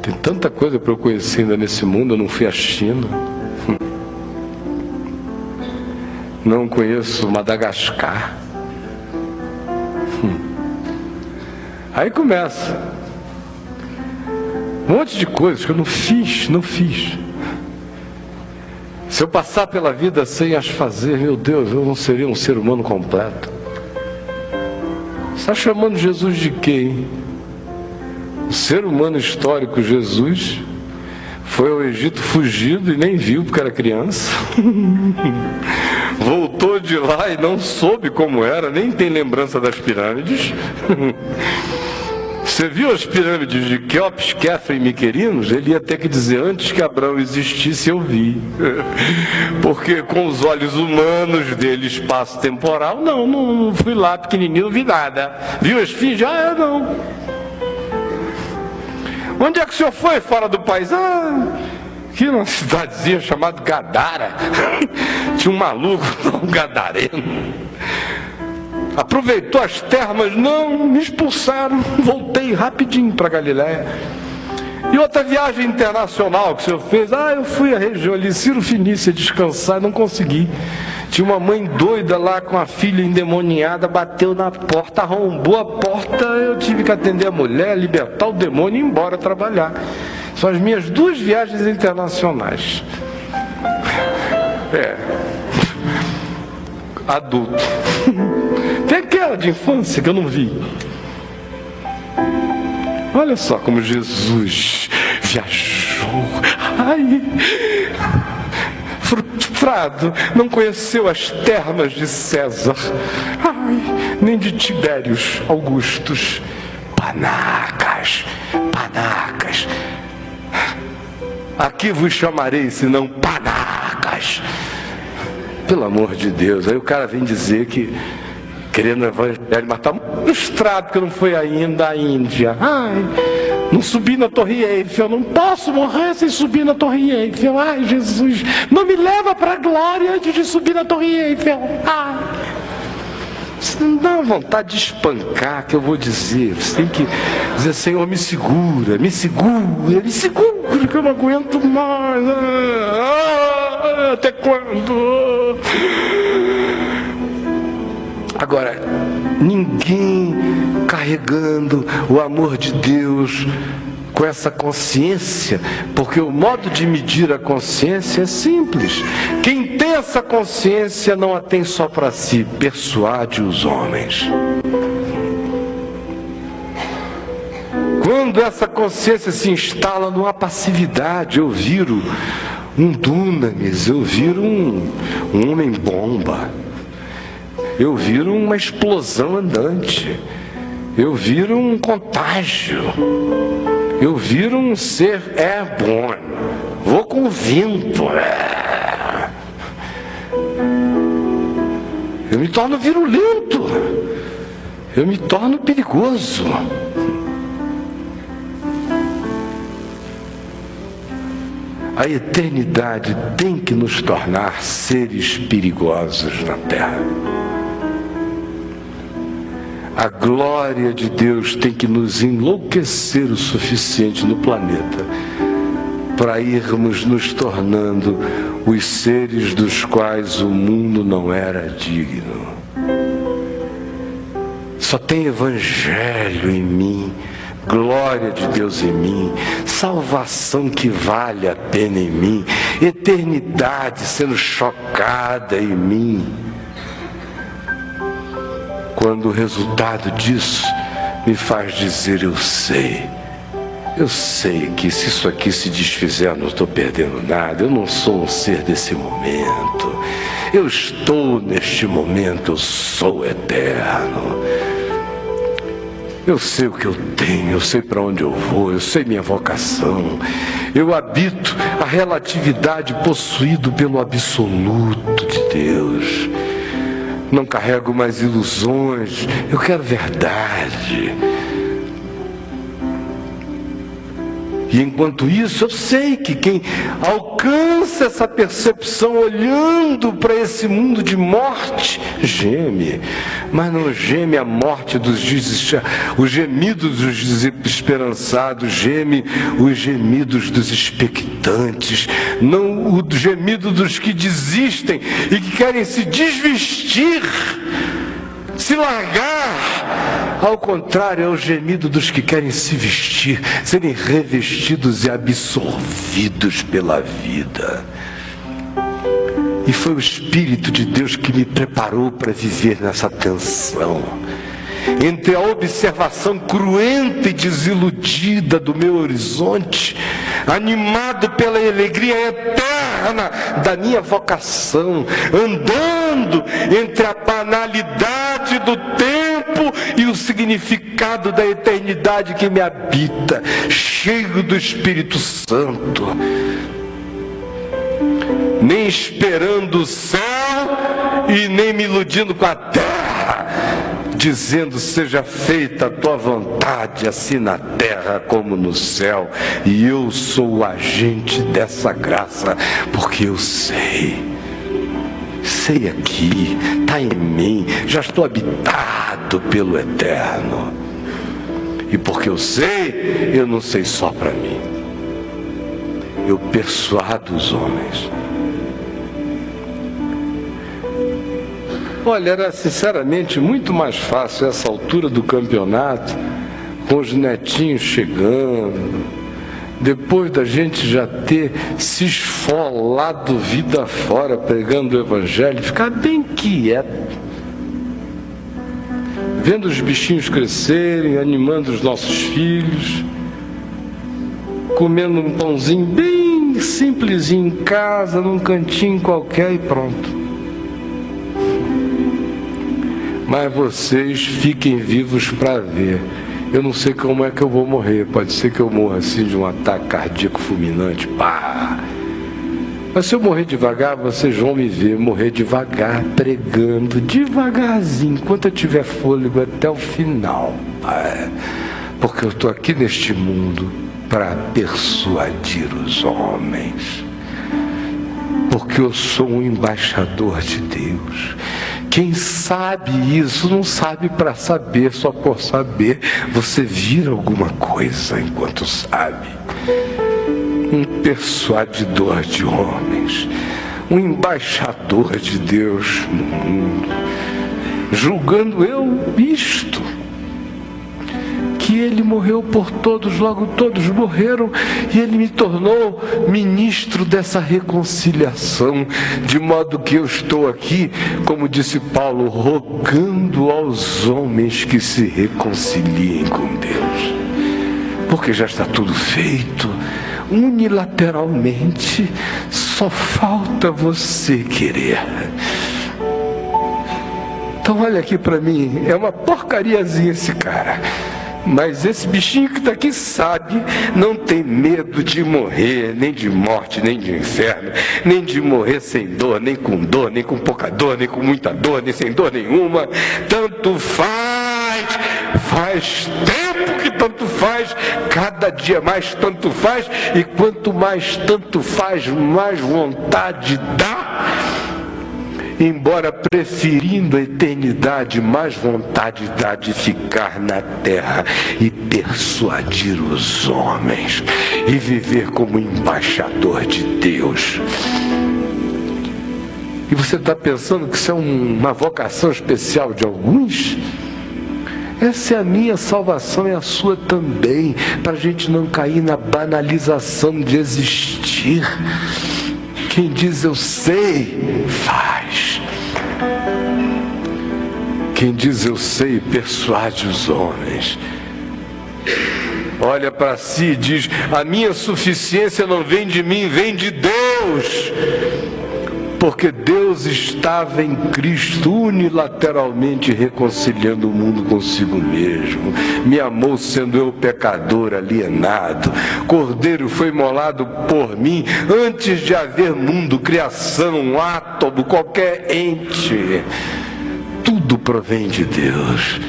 Tem tanta coisa para eu conhecer ainda nesse mundo. Eu não fui à China. Não conheço Madagascar. Aí começa. Um monte de coisas que eu não fiz. Se eu passar pela vida sem as fazer, meu Deus, eu não seria um ser humano completo. Está chamando Jesus de quem? O ser humano histórico Jesus foi ao Egito fugido e nem viu porque era criança. Voltou de lá e não soube como era, nem tem lembrança das pirâmides. Você viu as pirâmides de Quéops, Quefra e Miquerinos? Ele ia ter que dizer: antes que Abraão existisse eu vi. Porque com os olhos humanos dele, espaço temporal, não fui lá pequenininho, não vi nada. Viu a esfinge? Ah, eu não. Onde é que o senhor foi fora do país? Aqui numa cidadezinha chamada Gadara. Tinha um maluco, um gadareno. Aproveitou as termas? Não, me expulsaram. Voltei rapidinho para Galiléia. E outra viagem internacional que o senhor fez? Eu fui à região ali, Ciro Fenícia, descansar, não consegui. Tinha uma mãe doida lá com a filha endemoniada, bateu na porta, arrombou a porta, eu tive que atender a mulher, libertar o demônio e ir embora trabalhar. São as minhas 2 viagens internacionais. Adulto. Tem aquela de infância que eu não vi. Olha só como Jesus viajou. Frustrado, não conheceu as termas de César, nem de Tibérios Augustos. Panacas. Aqui vos chamarei, senão panacas. Pelo amor de Deus. Aí o cara vem dizer que querendo o evangelho, mas está frustrado porque não foi ainda à Índia. Ai, não subi na Torre Eiffel, não posso morrer sem subir na Torre Eiffel. Ai, Jesus, não me leva para a glória antes de subir na Torre Eiffel. Ai. Você não dá vontade de espancar, que eu vou dizer. Você tem que dizer, Senhor, me segura, que eu não aguento mais. Até quando? Agora, ninguém carregando o amor de Deus com essa consciência, porque o modo de medir a consciência é simples. Quem tem essa consciência não a tem só para si, persuade os homens. Quando essa consciência se instala, não há passividade. Eu viro um Dunamis, eu viro um homem-bomba, eu viro uma explosão andante, eu viro um contágio, eu viro um ser airborne, vou com o vento, eu me torno virulento, eu me torno perigoso. A eternidade tem que nos tornar seres perigosos na Terra. A glória de Deus tem que nos enlouquecer o suficiente no planeta para irmos nos tornando os seres dos quais o mundo não era digno. Só tem evangelho em mim, glória de Deus em mim, salvação que vale a pena em mim, eternidade sendo chocada em mim. Quando o resultado disso me faz dizer, eu sei que se isso aqui se desfizer, eu não estou perdendo nada, eu não sou um ser desse momento, eu estou neste momento, eu sou eterno. Eu sei o que eu tenho, eu sei para onde eu vou, eu sei minha vocação. Eu habito a relatividade possuído pelo absoluto de Deus. Não carrego mais ilusões, eu quero verdade. E enquanto isso, eu sei que quem alcança essa percepção olhando para esse mundo de morte, geme, mas não geme a morte dos os gemidos dos desesperançados, geme os gemidos dos expectantes, não o gemido dos que desistem e que querem se desvestir, se largar. Ao contrário, é o gemido dos que querem se vestir, serem revestidos e absorvidos pela vida. E foi o Espírito de Deus que me preparou para viver nessa tensão entre a observação cruenta e desiludida do meu horizonte, animado pela alegria eterna da minha vocação, andando entre a banalidade do tempo e o significado da eternidade que me habita, cheio do Espírito Santo, nem esperando o céu e nem me iludindo com a terra, dizendo, seja feita a tua vontade, assim na terra como no céu. E eu sou o agente dessa graça, porque eu sei aqui, está em mim, já estou habitado pelo eterno. E porque eu sei, eu não sei só para mim, eu persuado os homens. Olha, era sinceramente muito mais fácil essa altura do campeonato, com os netinhos chegando, depois da gente já ter se esfolado vida fora pregando o evangelho, ficar bem quieto, vendo os bichinhos crescerem, animando os nossos filhos, comendo um pãozinho bem simplesinho em casa, num cantinho qualquer e pronto. Mas vocês fiquem vivos para ver. Eu não sei como é que eu vou morrer. Pode ser que eu morra assim de um ataque cardíaco fulminante. Pá! Mas se eu morrer devagar, vocês vão me ver morrer devagar, pregando, devagarzinho, enquanto eu tiver fôlego até o final. Porque eu estou aqui neste mundo para persuadir os homens. Porque eu sou um embaixador de Deus. Quem sabe isso não sabe para saber, só por saber. Você vira alguma coisa enquanto sabe. Um persuadidor de homens, um embaixador de Deus no mundo, julgando eu isto, que ele morreu por todos, logo todos morreram, e ele me tornou ministro dessa reconciliação, de modo que eu estou aqui, como disse Paulo, rogando aos homens que se reconciliem com Deus, porque já está tudo feito, unilateralmente, só falta você querer. Então olha aqui para mim, é uma porcariazinha esse cara, mas esse bichinho que está aqui sabe, não tem medo de morrer, nem de morte, nem de inferno, nem de morrer sem dor, nem com pouca dor, nem com muita dor, nem sem dor nenhuma. Tanto faz tempo que tanto faz, cada dia mais tanto faz, e quanto mais tanto faz, mais vontade dá. Embora preferindo a eternidade, mais vontade dá de ficar na terra e persuadir os homens e viver como embaixador de Deus. E você está pensando que isso é uma vocação especial de alguns? Essa é a minha salvação e a sua também, para a gente não cair na banalização de existir. Quem diz eu sei, faz. Quem diz eu sei, persuade os homens. Olha para si e diz, a minha suficiência não vem de mim, vem de Deus. Porque Deus estava em Cristo unilateralmente reconciliando o mundo consigo mesmo. Me amou sendo eu pecador alienado. Cordeiro foi imolado por mim antes de haver mundo, criação, átomo, qualquer ente. Tudo provém de Deus.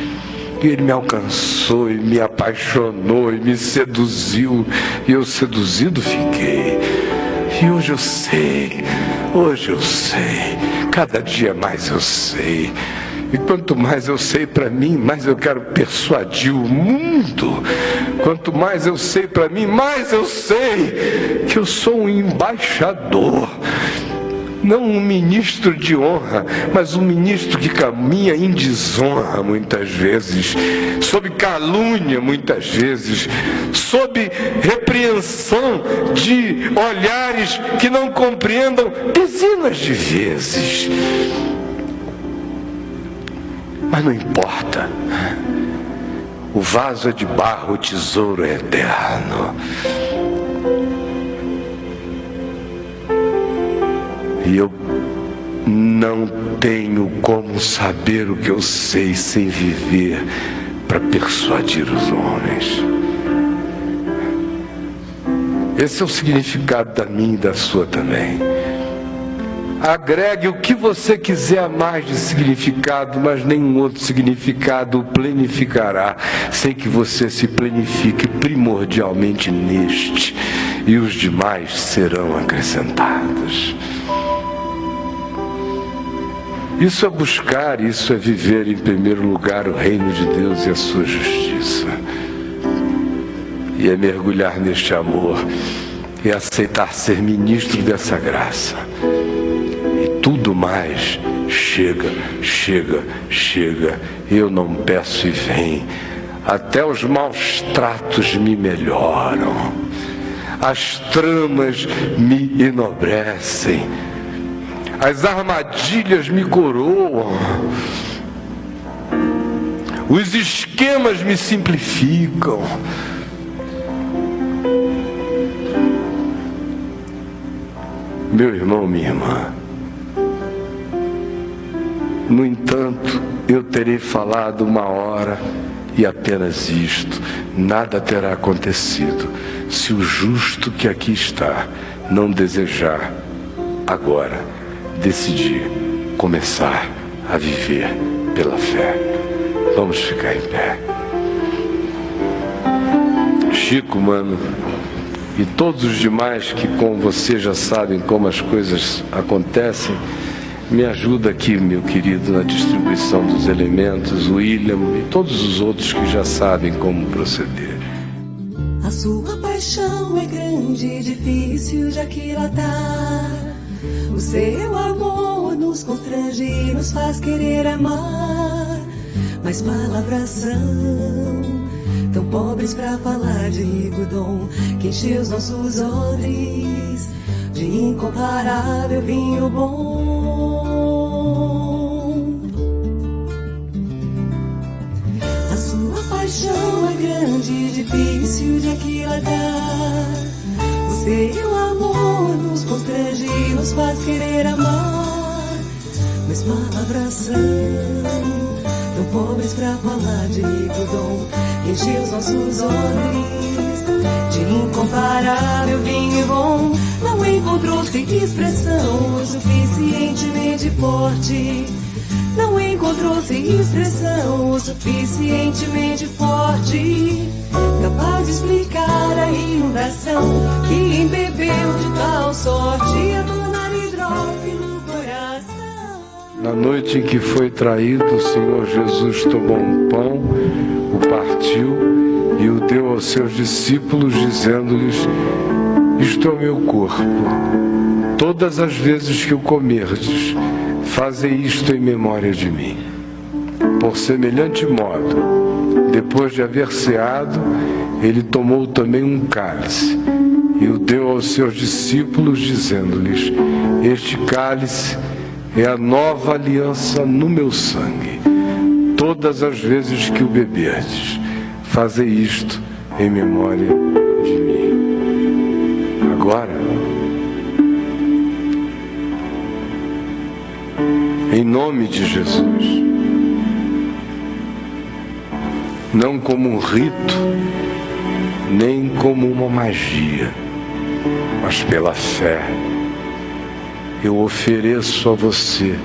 E Ele me alcançou e me apaixonou e me seduziu. E eu seduzido fiquei. E hoje eu sei, cada dia mais eu sei. E quanto mais eu sei para mim, mais eu quero persuadir o mundo. Quanto mais eu sei para mim, mais eu sei que eu sou um embaixador. Não um ministro de honra, mas um ministro que caminha em desonra muitas vezes, sob calúnia muitas vezes, sob repreensão de olhares que não compreendam dezenas de vezes. Mas não importa, o vaso é de barro, o tesouro é eterno. E eu não tenho como saber o que eu sei sem viver para persuadir os homens. Esse é o significado da minha e da sua também. Agregue o que você quiser a mais de significado, mas nenhum outro significado o plenificará, sem que você se plenifique primordialmente neste, e os demais serão acrescentados. Isso é buscar, isso é viver em primeiro lugar o reino de Deus e a sua justiça. E é mergulhar neste amor e aceitar ser ministro dessa graça. E tudo mais chega. Eu não peço e vem. Até os maus tratos me melhoram. As tramas me enobrecem. As armadilhas me coroam. Os esquemas me simplificam. Meu irmão, minha irmã, no entanto, eu terei falado 1 hora e apenas isto. Nada terá acontecido se o justo que aqui está não desejar agora, decidir começar a viver pela fé. Vamos ficar em pé. Chico, mano, e todos os demais que com você já sabem como as coisas acontecem, me ajuda aqui, meu querido, na distribuição dos elementos, William e todos os outros que já sabem como proceder. A sua paixão é grande e difícil de aquilatar. O seu amor nos constrange e nos faz querer amar. Mas palavras são tão pobres pra falar de rico dom que encheu os nossos odres de incomparável vinho bom. A sua paixão é grande e difícil de aquilatar. O seu amor nos constrange e nos faz querer amar. Mas palavras são tão pobres pra falar de rico dom que encheu os nossos odres de incomparável vinho bom. Não encontrou-se expressão suficientemente forte. Não encontrou-se expressão o suficientemente forte, capaz de explicar a inundação que embebeu de tal sorte a tornar hidrófilo o coração. Na noite em que foi traído, o Senhor Jesus tomou um pão, o partiu e o deu aos seus discípulos, dizendo-lhes: isto é o meu corpo. Todas as vezes que o comerdes, fazei isto em memória de mim. Por semelhante modo, depois de haver ceado, ele tomou também um cálice e o deu aos seus discípulos, dizendo-lhes: este cálice é a nova aliança no meu sangue. Todas as vezes que o beberdes, fazei isto em memória de mim. Agora, em nome de Jesus, não como um rito, nem como uma magia, mas pela fé, eu ofereço a você,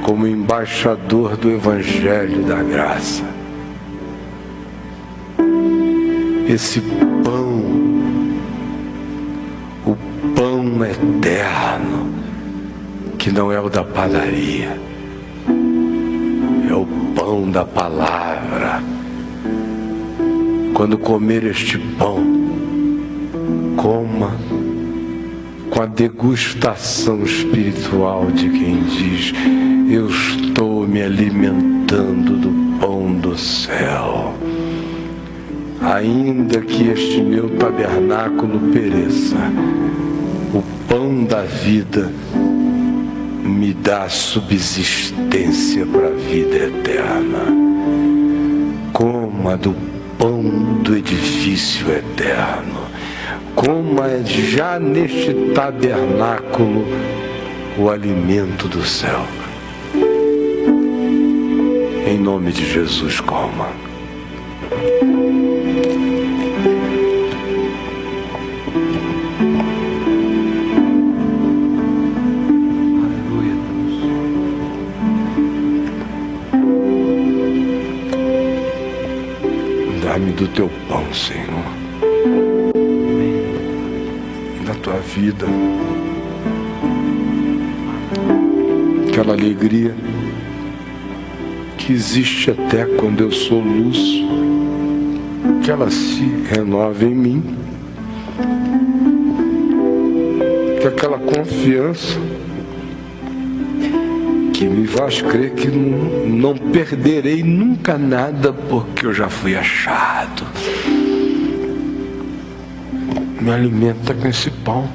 como embaixador do Evangelho da Graça, esse pão, o pão eterno, que não é o da padaria, é o pão da palavra. Quando comer este pão, coma com a degustação espiritual de quem diz: eu estou me alimentando do pão do céu. Ainda que este meu tabernáculo pereça, o pão da vida me dá subsistência para a vida eterna. Coma do pão do edifício eterno. Coma já neste tabernáculo o alimento do céu. Em nome de Jesus, coma. Dá-me do teu pão, Senhor, da tua vida, aquela alegria que existe até quando eu soluço, que ela se renova em mim, que aquela confiança que me faz crer que não perderei nunca nada porque eu já fui achado. Me alimenta com esse pão.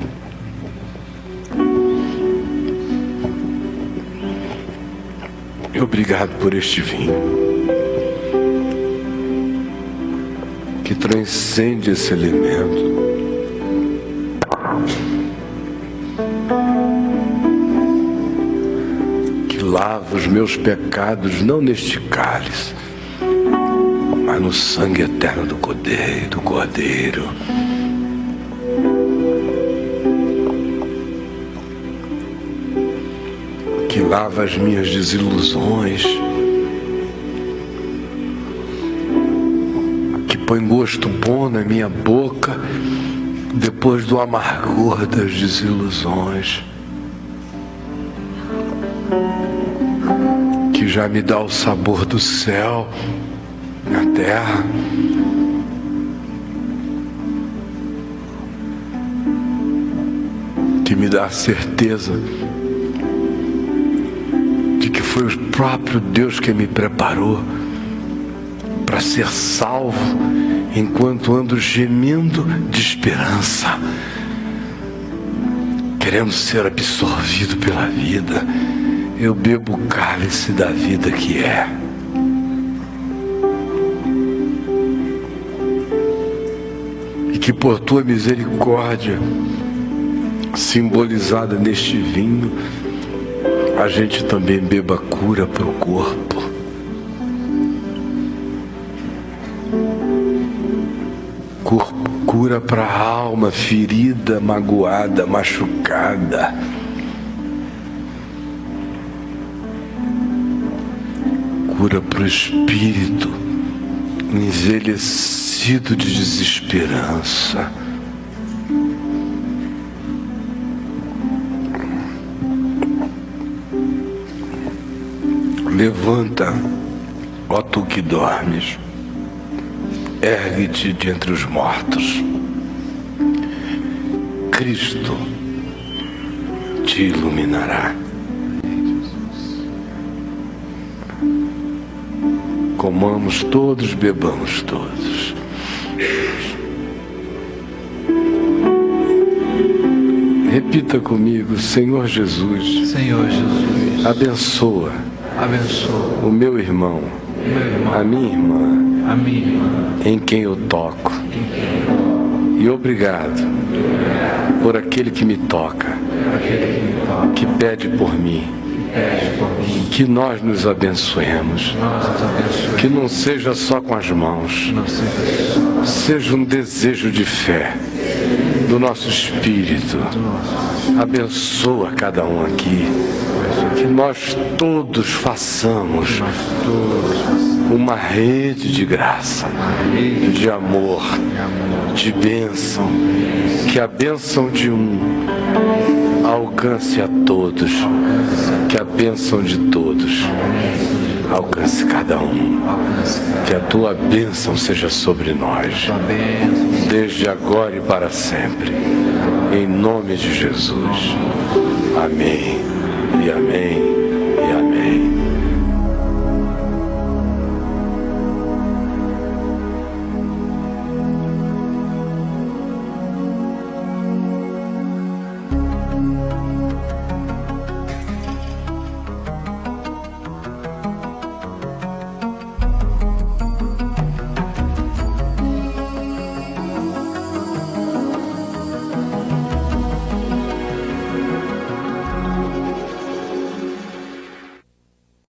E obrigado por este vinho que transcende esse elemento. Lava os meus pecados, não neste cálice, mas no sangue eterno do Cordeiro. que lava as minhas desilusões, que põe gosto bom na minha boca depois do amargor das desilusões, que já me dá o sabor do céu na terra, que me dá a certeza de que foi o próprio Deus que me preparou para ser salvo enquanto ando gemendo de esperança, querendo ser absorvido pela vida. Eu bebo o cálice da vida que é. E que por tua misericórdia, simbolizada neste vinho, a gente também beba cura para o corpo. Cura para a alma ferida, magoada, machucada. Cura para o espírito envelhecido de desesperança. Levanta, ó tu que dormes, ergue-te de entre os mortos. Cristo te iluminará. Comamos todos, bebamos todos. Repita comigo: Senhor Jesus, Senhor Jesus, abençoa abençoa o meu irmão, a minha irmã, em quem eu toco. E obrigado por aquele que me toca, que pede por mim. Que nós nos abençoemos. Que não seja só com as mãos, seja um desejo de fé do nosso espírito. Abençoa cada um aqui. Que nós todos façamos uma rede de graça, de amor, de bênção. Que a bênção de um alcance a todos. Que a bênção de todos alcance cada um. Que a tua bênção seja sobre nós, desde agora e para sempre. Em nome de Jesus. Amém.